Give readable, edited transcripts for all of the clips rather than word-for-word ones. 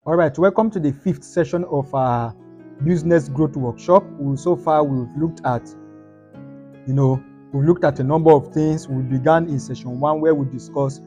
All right, welcome to the fifth session of our business growth workshop. So far, we've looked at a number of things. We began in session 1 where we discussed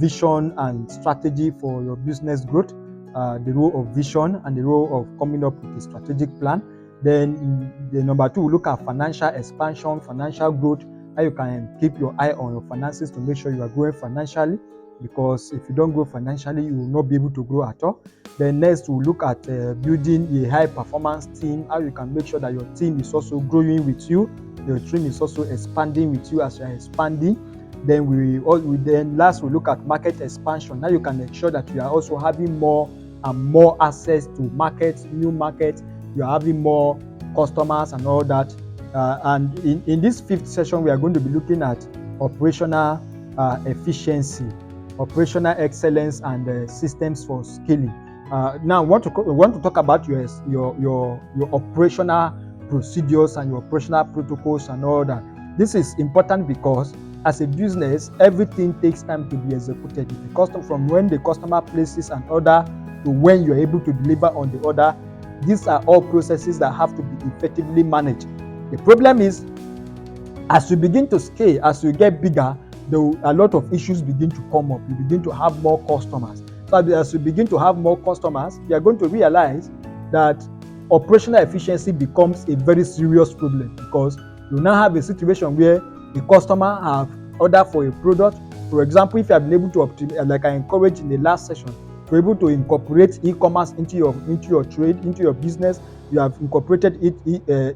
vision and strategy for your business growth, the role of vision and the role of coming up with a strategic plan. Then the number 2, we look at financial expansion, financial growth, how you can keep your eye on your finances to make sure you are growing financially, because if you don't grow financially, you will not be able to grow at all. Then next, we'll look at building a high performance team, how you can make sure that your team is also growing with you, your team is also expanding with you as you are expanding. Then last, we look at market expansion. Now you can ensure that you are also having more and more access to markets, new markets. You are having more customers and all that. And in this fifth session, we are going to be looking at operational efficiency, operational excellence, and systems for scaling. Now, I want to talk about your operational procedures and your operational protocols and all that. This is important because as a business, everything takes time to be executed. From when the customer places an order to when you are able to deliver on the order, these are all processes that have to be effectively managed. The problem is, as you begin to scale, as you get bigger, a lot of issues begin to come up. You begin to have more customers. So as you begin to have more customers, you are going to realize that operational efficiency becomes a very serious problem, because you now have a situation where the customer have ordered for a product. For example, if you have been able to like I encouraged in the last session, you're able to incorporate e-commerce into your trade, into your business. You have incorporated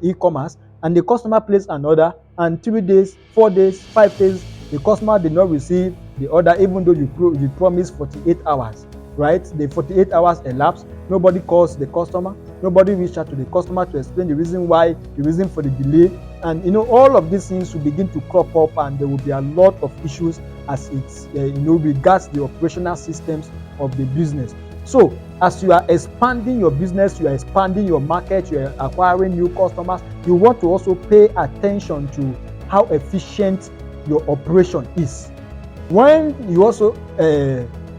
e-commerce, and the customer placed an order, and 3 days, 4 days, 5 days, the customer did not receive the order, even though you promised 48 hours, right? The 48 hours elapsed. Nobody calls the customer. Nobody reached out to the customer to explain the reason for the delay. And all of these things will begin to crop up, and there will be a lot of issues as it regards the operational systems of the business. So as you are expanding your business, you are expanding your market, you are acquiring new customers, you want to also pay attention to how efficient your operation is. When you also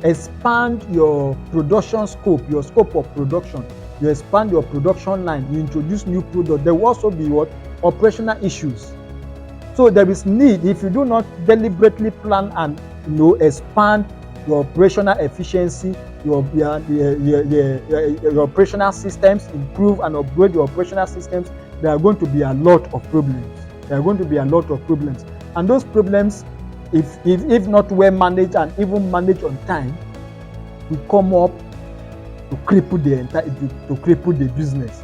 expand your production scope, your scope of production, you expand your production line, you introduce new products, there will also be operational issues. So there is need, if you do not deliberately plan and expand your operational efficiency, your operational systems, improve and upgrade your operational systems, there are going to be a lot of problems. And those problems, if not well managed and even managed on time, will come up to cripple the business.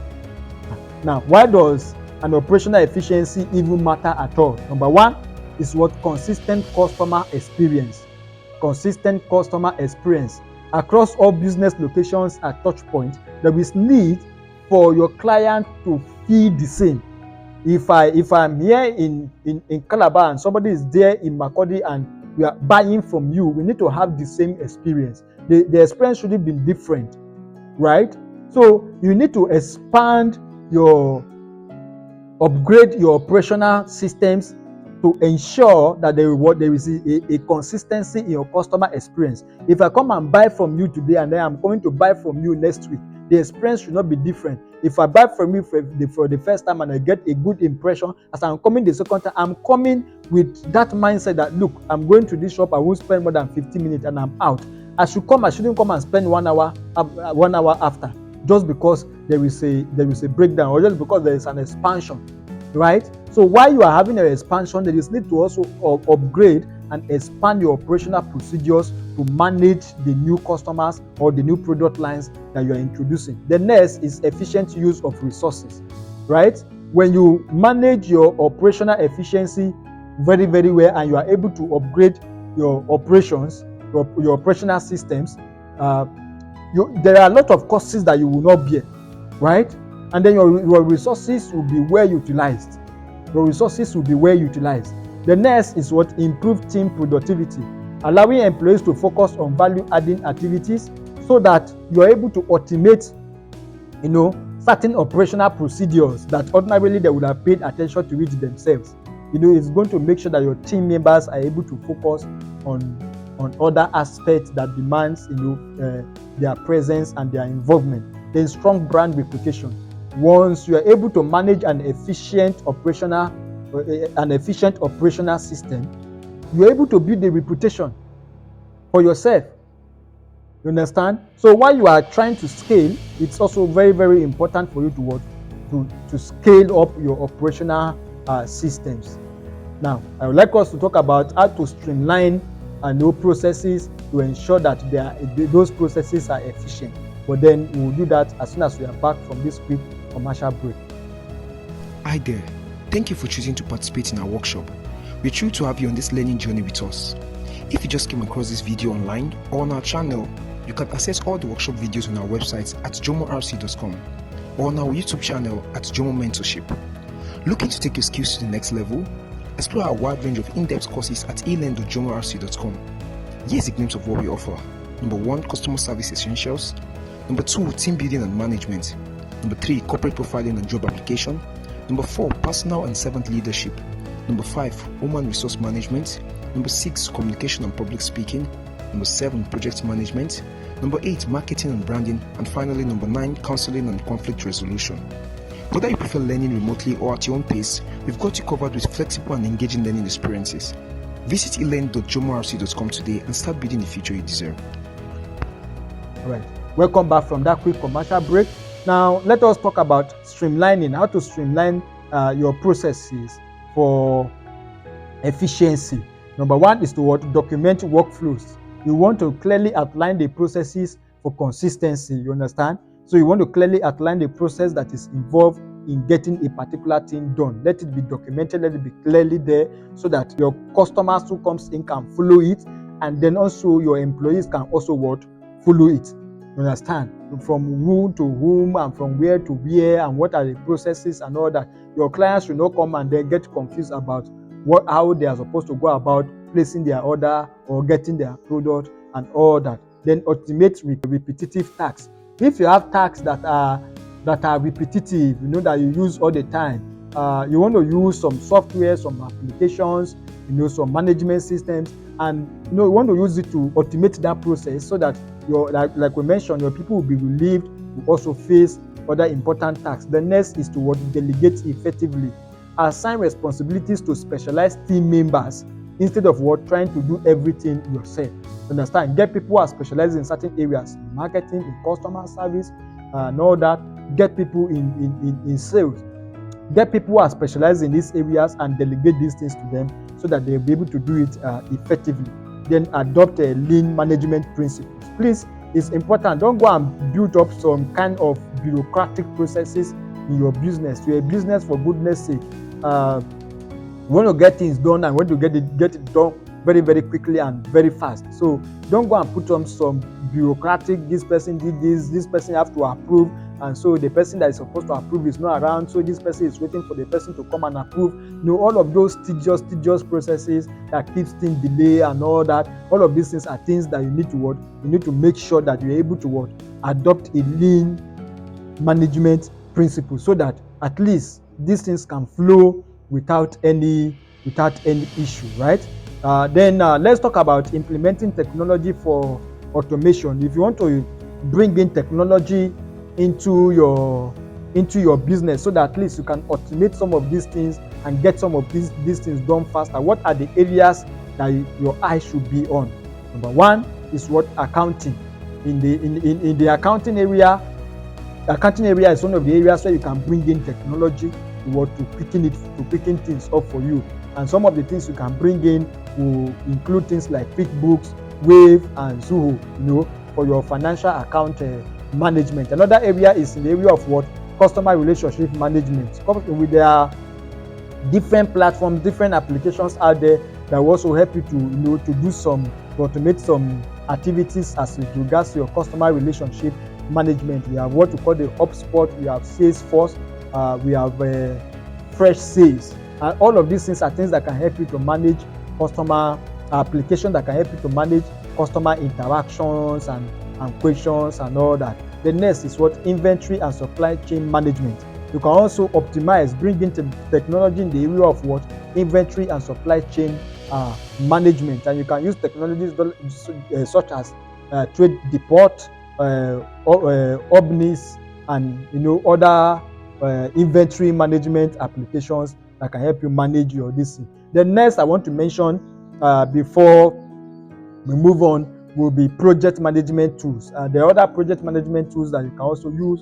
Now, why does an operational efficiency even matter at all? Number 1 is consistent customer experience. Consistent customer experience across all business locations at touch point. There is need for your client to feel the same. If I'm here in Calabar and somebody is there in Makurdi and we are buying from you, we need to have the same experience. The experience shouldn't be different, right? So you need to upgrade your operational systems to ensure that there is a consistency in your customer experience. If I come and buy from you today and then I'm going to buy from you next week, the experience should not be different. If I buy from you for the first time and I get a good impression, as I'm coming the second time, I'm coming with that mindset that, look, I'm going to this shop, I won't spend more than 15 minutes and I'm out. I shouldn't come and spend 1 hour after, just because there is a breakdown, or just because there is an expansion, right? So while you are having an expansion, there is need to also upgrade and expand your operational procedures to manage the new customers or the new product lines that you are introducing. The next is efficient use of resources, right? When you manage your operational efficiency very, very well, and you are able to upgrade your operations, your operational systems, there are a lot of costs that you will not bear, right? And then your resources will be well utilized. The next is improve team productivity, allowing employees to focus on value-adding activities so that you are able to automate, certain operational procedures that ordinarily they would have paid attention to it themselves. It's going to make sure that your team members are able to focus on on other aspects that demands their presence and their involvement. Then strong brand reputation. Once you are able to manage an efficient operational system, you are able to build a reputation for yourself. You understand? So while you are trying to scale, it's also very, very important for you to scale up your operational systems. Now, I would like us to talk about how to streamline processes to ensure that those processes are efficient. But then we will do that as soon as we are back from this quick commercial break. Hi there. Thank you for choosing to participate in our workshop. We're thrilled to have you on this learning journey with us. If you just came across this video online or on our channel, you can access all the workshop videos on our website at jomorc.com or on our YouTube channel at Jomo Mentorship. Looking to take your skills to the next level? Explore our wide range of in-depth courses at elearn.jomorc.com. Here's a glimpse of what we offer. Number 1, customer service essentials. Number 2, team building and management. Number 3, corporate profiling and job application. Number 4, personal and servant leadership. Number 5, human resource management. Number 6, communication and public speaking. Number 7, project management. Number 8, marketing and branding. And finally, number 9, counseling and conflict resolution. Whether you prefer learning remotely or at your own pace, we've got you covered with flexible and engaging learning experiences. Visit elearn.jomorc.com today and start building the future you deserve. All right. Welcome back from that quick commercial break. Now, let us talk about streamlining, how to streamline your processes for efficiency. Number 1 is to document workflows. You want to clearly outline the processes for consistency, you understand? So you want to clearly outline the process that is involved in getting a particular thing done. Let it be documented, let it be clearly there so that your customers who comes in can follow it, and then also your employees can also follow it. You understand? From who to whom and from where to where and what are the processes and all that. Your clients should not come and then get confused about how they are supposed to go about placing their order or getting their product and all that. Then automate repetitive tasks. If you have tasks that are repetitive, that you use all the time, you want to use some software, some applications, some management systems, and you want to use it to automate that process so that like we mentioned, your people will be relieved, will also face other important tasks. The next is to delegate effectively. Assign responsibilities to specialized team members instead of trying to do everything yourself. Understand? Get people who are specialized in certain areas, in marketing, in customer service, and all that. Get people in sales. Get people who are specialized in these areas and delegate these things to them so that they'll be able to do it effectively. Then adopt a lean management principles. Please, it's important. Don't go and build up some kind of bureaucratic processes in your business. You're a business, for goodness sake. You want to get things done and want to get it done very, very quickly and very fast. So don't go and put on some bureaucratic, this person did this person have to approve, and so the person that is supposed to approve is not around, so this person is waiting for the person to come and approve. All of those tedious processes that keeps things delay and all that. All of these things are things that you need to make sure that you're able to adopt a lean management principle so that at least these things can flow without any issue, right? Then let's talk about implementing technology for automation. If you want to bring in technology into your business so that at least you can automate some of these things and get some of these things done faster, what are the areas that your eye should be on? Number 1 is accounting. In the accounting area is one of the areas where you can bring in technology to picking things up for you. And some of the things you can bring in will include things like QuickBooks, Wave, and Zoho, for your financial account management. Another area is in the area of customer relationship management. There are different platforms, different applications out there that will also help you to automate some activities as regards to your customer relationship management. We have what we call the HubSpot, we have Salesforce, we have Fresh Sales. And all of these things are things that can help you to manage customer applications, that can help you to manage customer interactions and questions and all that. The next is inventory and supply chain management. You can also optimize, bring in technology in the area of inventory and supply chain management, and you can use technologies such as trade depot, Omnis, and other inventory management applications that can help you manage your DC. The next I want to mention before we move on will be project management tools. There are other project management tools that you can also use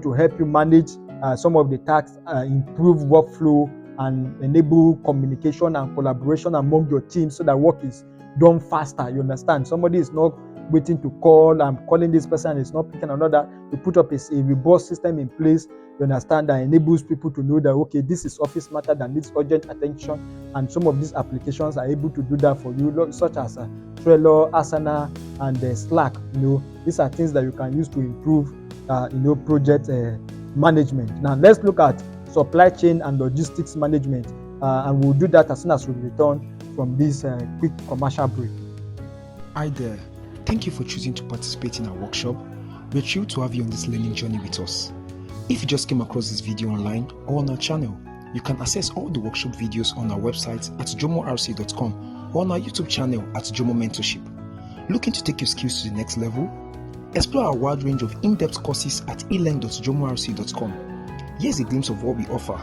to help you manage some of the tasks, improve workflow, and enable communication and collaboration among your team so that work is done faster. You understand? Somebody is not waiting to call. I'm calling this person and it's not picking another. You put up a robust system in place, you understand, that enables people to know that, okay, this is office matter that needs urgent attention, and some of these applications are able to do that for you, such as Trello, Asana, and Slack. These are things that you can use to improve project management. Now let's look at supply chain and logistics management, and we'll do that as soon as we return from this quick commercial break. Hi there. Thank you for choosing to participate in our workshop. We're thrilled to have you on this learning journey with us. If you just came across this video online or on our channel, you can access all the workshop videos on our website at jomorc.com or on our YouTube channel at Jomo Mentorship. Looking to take your skills to the next level? Explore our wide range of in-depth courses at elearn.jomorc.com. Here's a glimpse of what we offer.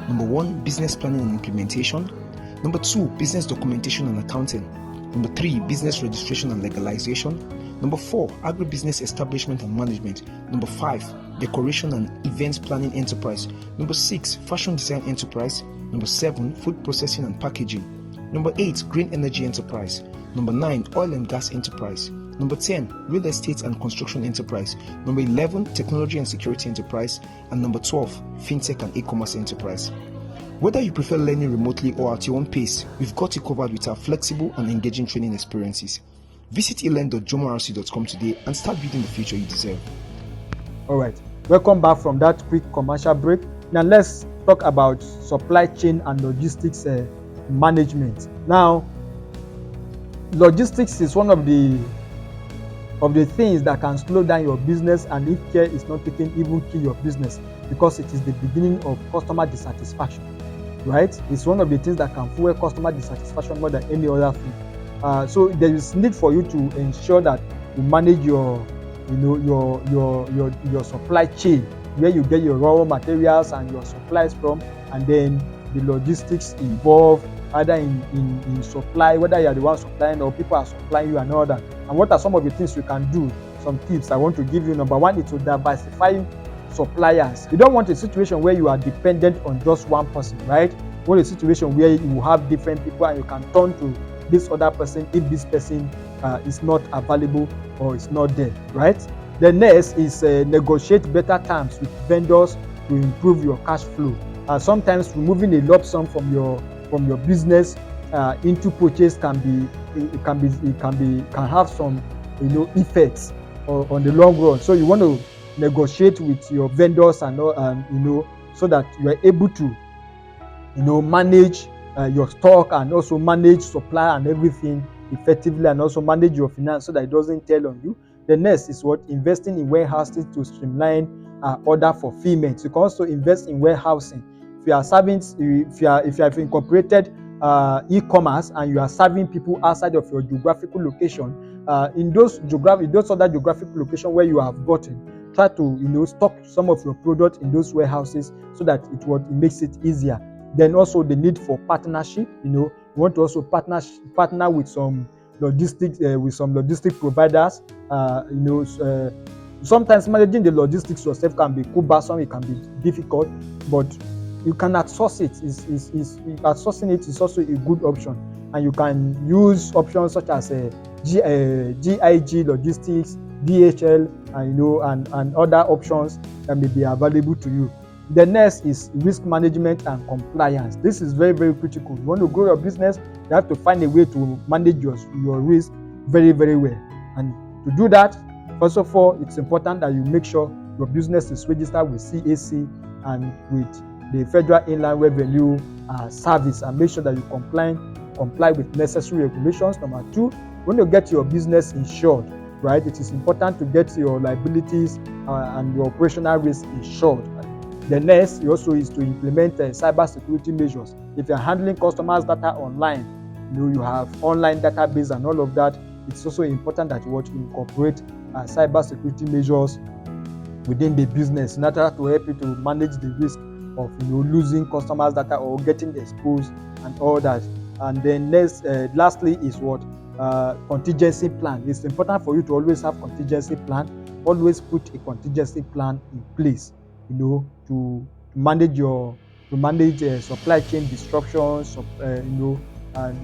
Number 1, business planning and implementation. Number 2, business documentation and accounting. Number 3, business registration and legalization. Number 4, agribusiness establishment and management. Number 5, decoration and event planning enterprise. Number 6, fashion design enterprise. Number 7, food processing and packaging. Number 8, green energy enterprise. Number 9, oil and gas enterprise. Number 10, real estate and construction enterprise. Number 11, technology and security enterprise. And number 12, fintech and e-commerce enterprise. Whether you prefer learning remotely or at your own pace, we've got you covered with our flexible and engaging training experiences. Visit elearn.jomorc.com today and start building the future you deserve. All right, welcome back from that quick commercial break. Now let's talk about supply chain and logistics management. Now, logistics is one of the things that can slow down your business, and if care is not taken, even kill your business, because it is the beginning of customer dissatisfaction, right? It's one of the things that can fuel customer dissatisfaction more than any other thing. So there is need for you to ensure that you manage your supply chain, where you get your raw materials and your supplies from, and then the logistics involved, either in supply, whether you are the one supplying or people are supplying you and all that. And what are some of the things you can do? Some tips I want to give you. Number 1 is to diversify suppliers. You don't want a situation where you are dependent on just one person, right? You want a situation where you have different people and you can turn to this other person if this person is not available or is not there, right? The next is negotiate better terms with vendors to improve your cash flow. Sometimes removing a lump sum from your business into purchase can have some effects on the long run. So you want to negotiate with your vendors and so that you are able to manage your stock and also manage supply and everything effectively, and also manage your finance so that it doesn't tell on you. The next is investing in warehousing to streamline order fulfillment. You can also invest in warehousing. If you have incorporated e-commerce and you are serving people outside of your geographical location, in those other geographical locations where you have gotten, try to stock some of your product in those warehouses so that it makes it easier. Then also the need for partnership. You want to also partner with some logistics providers. Sometimes managing the logistics yourself can be cumbersome, it can be difficult, but you can outsource it. Outsourcing it is also a good option, and you can use options such as GIG Logistics, DHL, and other options that may be available to you. The next is risk management and compliance. This is very, very critical. You want to grow your business, you have to find a way to manage your risk very, very well. And to do that, first of all, it's important that you make sure your business is registered with CAC and with the Federal Inland Revenue Service, and make sure that you comply with necessary regulations. Number 2, when you get your business insured, right? It is important to get your liabilities and your operational risk insured. The next also is to implement cyber security measures. If you're handling customers' data online, you have online database and all of that. It's also important that you incorporate cyber security measures within the business in order to help you to manage the risk of losing customers data or getting exposed and all that. And then lastly is what contingency plan. It's important for you to always have contingency plan. Always put a contingency plan in place, to manage supply chain disruptions,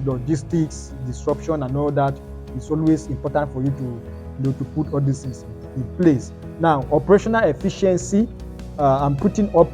logistics disruption and all that. It's always important for you to put all these things in place. Now, operational efficiency, I'm putting up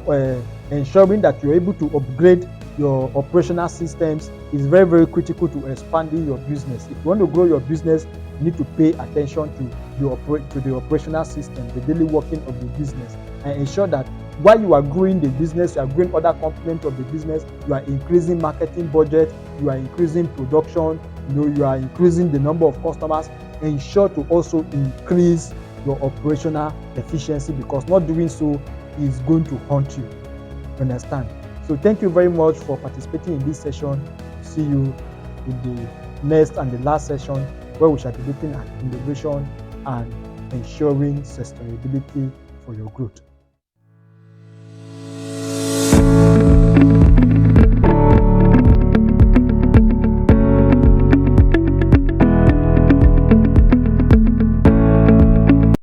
ensuring that you're able to upgrade your operational systems is very, very critical to expanding your business. If you want to grow your business, you need to pay attention to the operational system, the daily working of the business, and ensure that while you are growing the business, you are growing other components of the business, you are increasing marketing budget, you are increasing production, you are increasing the number of customers. Ensure to also increase your operational efficiency, because not doing so is going to haunt you. Understand? So thank you very much for participating in this session. See you in the next and the last session, where we shall be looking at innovation and ensuring sustainability for your growth.